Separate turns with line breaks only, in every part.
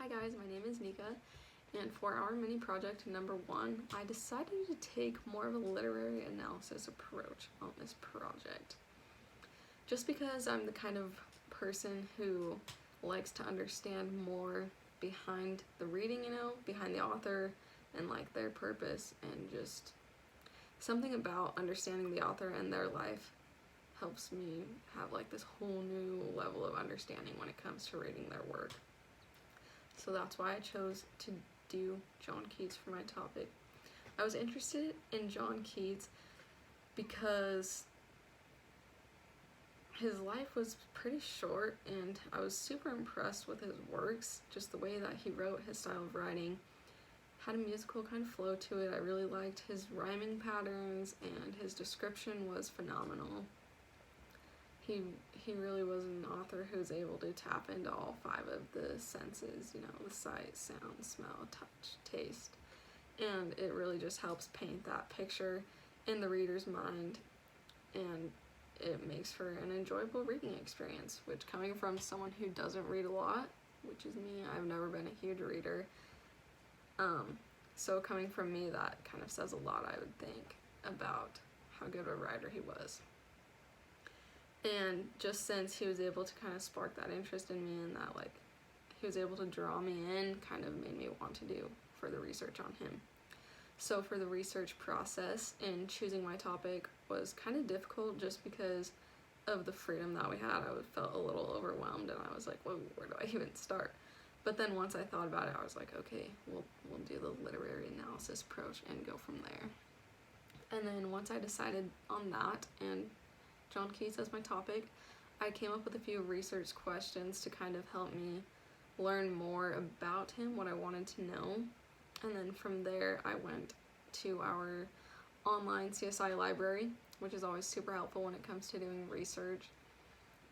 Hi guys, my name is Nika, and for our mini project number 1, I decided to take more of a literary analysis approach on this project. Just because I'm the kind of person who likes to understand more behind the reading, behind the author and like their purpose, and just something about understanding the author and their life helps me have like this whole new level of understanding when it comes to reading their work. So that's why I chose to do John Keats for my topic. I was interested in John Keats because his life was pretty short, and I was super impressed with his works, just the way that he wrote, his style of writing had a musical kind of flow to it. I really liked his rhyming patterns, and his description was phenomenal. He really was an author who's able to tap into all 5 of the senses, the sight, sound, smell, touch, taste, and it really just helps paint that picture in the reader's mind, and it makes for an enjoyable reading experience, which, coming from someone who doesn't read a lot, which is me, I've never been a huge reader, so coming from me, that kind of says a lot, I would think, about how good of a writer he was. And just since he was able to kind of spark that interest in me, and that he was able to draw me in, kind of made me want to do further research on him. So for the research process and choosing my topic was kind of difficult, just because of the freedom that we had. I felt a little overwhelmed, and I was like, whoa, where do I even start? But then once I thought about it, I was like, okay, we'll do the literary analysis approach and go from there. And then once I decided on that and John Keats as my topic, I came up with a few research questions to kind of help me learn more about him, what I wanted to know. And then from there, I went to our online CSI library, which is always super helpful when it comes to doing research.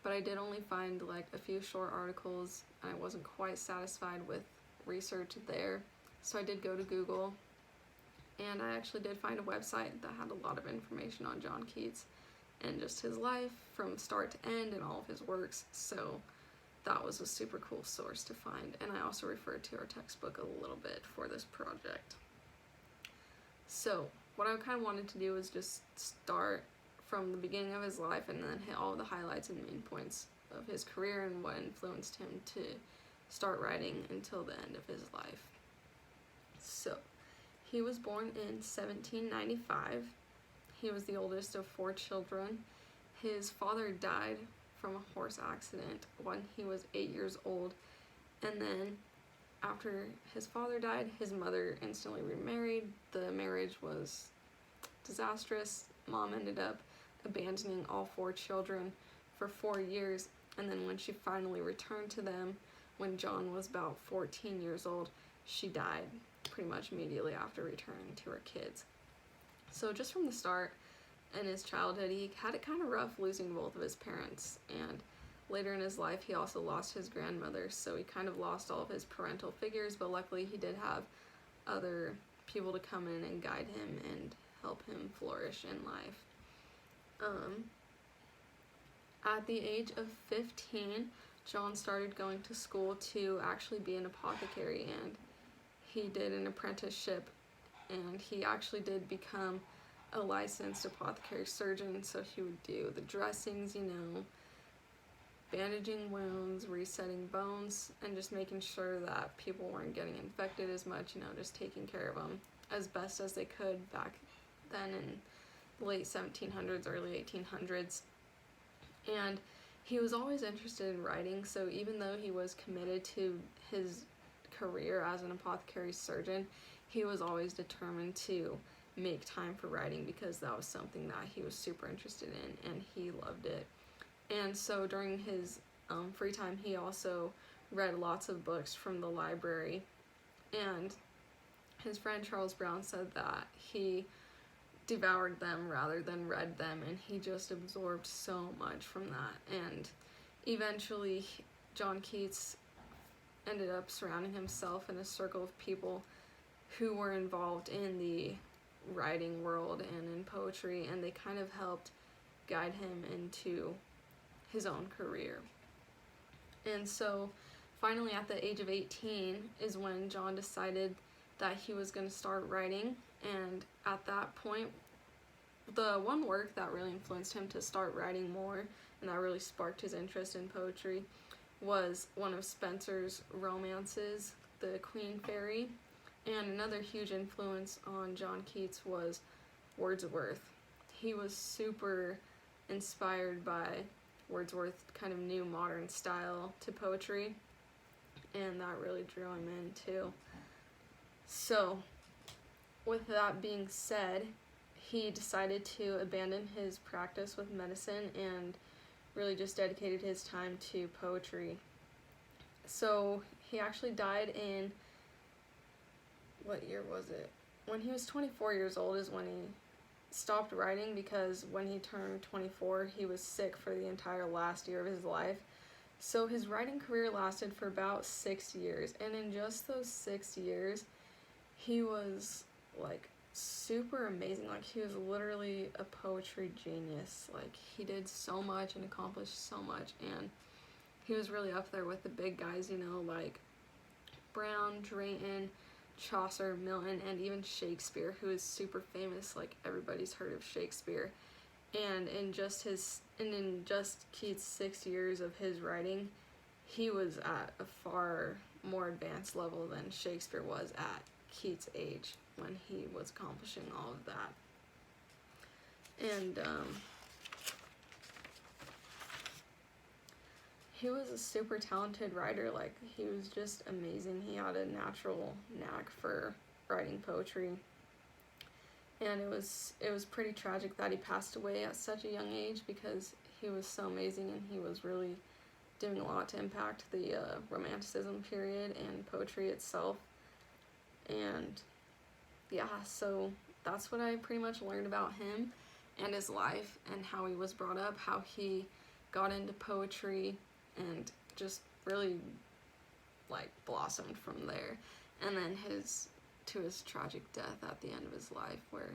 But I did only find a few short articles, and I wasn't quite satisfied with research there. So I did go to Google, and I actually did find a website that had a lot of information on John Keats and just his life from start to end and all of his works. So that was a super cool source to find, and I also referred to our textbook a little bit for this project. So what I kind of wanted to do was just start from the beginning of his life and then hit all the highlights and main points of his career and what influenced him to start writing until the end of his life. So he was born in 1795. He was the oldest of 4 children. His father died from a horse accident when he was 8 years old, and then after his father died, his mother instantly remarried. The marriage was disastrous. Mom ended up abandoning all 4 children for 4 years, and then when she finally returned to them, when John was about 14 years old, she died pretty much immediately after returning to her kids. So just from the start in his childhood, he had it kind of rough losing both of his parents, and later in his life he also lost his grandmother, so he kind of lost all of his parental figures, but luckily he did have other people to come in and guide him and help him flourish in life. At the age of 15, John started going to school to actually be an apothecary, and he did an apprenticeship, and he actually did become a licensed apothecary surgeon. So he would do the dressings, bandaging wounds, resetting bones, and just making sure that people weren't getting infected as much, just taking care of them as best as they could back then in the late 1700s, early 1800s. And he was always interested in writing, so even though he was committed to his career as an apothecary surgeon, he was always determined to make time for writing, because that was something that he was super interested in and he loved it. And so during his free time, he also read lots of books from the library, and his friend Charles Brown said that he devoured them rather than read them, and he just absorbed so much from that. And eventually John Keats ended up surrounding himself in a circle of people who were involved in the writing world and in poetry, and they kind of helped guide him into his own career. And so finally at the age of 18 is when John decided that he was going to start writing. And at that point, the one work that really influenced him to start writing more and that really sparked his interest in poetry was one of Spenser's romances, The Queen Fairy. And another huge influence on John Keats was Wordsworth. He was super inspired by Wordsworth's kind of new modern style to poetry, and that really drew him in too. So, with that being said, he decided to abandon his practice with medicine and really just dedicated his time to poetry. So, he actually died in, what year was it? When he was 24 years old is when he stopped writing, because when he turned 24, he was sick for the entire last year of his life. So his writing career lasted for about 6 years, and in just those 6 years, he was like super amazing. Like, he was literally a poetry genius. Like, he did so much and accomplished so much, and he was really up there with the big guys, you know, like Brown, Drayton, Chaucer, Milton, and even Shakespeare, who is super famous. Like, everybody's heard of Shakespeare. And in just Keats' 6 years of his writing, he was at a far more advanced level than Shakespeare was at Keats' age when he was accomplishing all of that. And he was a super talented writer. Like, he was just amazing. He had a natural knack for writing poetry. And it was pretty tragic that he passed away at such a young age, because he was so amazing and he was really doing a lot to impact the Romanticism period and poetry itself. And yeah, so that's what I pretty much learned about him and his life and how he was brought up, how he got into poetry, and just really like blossomed from there. And then his tragic death at the end of his life, where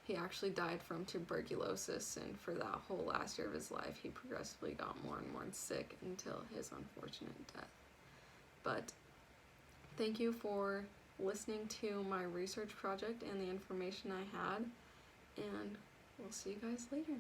he actually died from tuberculosis, and for that whole last year of his life he progressively got more and more sick until his unfortunate death. But thank you for listening to my research project and the information I had, and we'll see you guys later.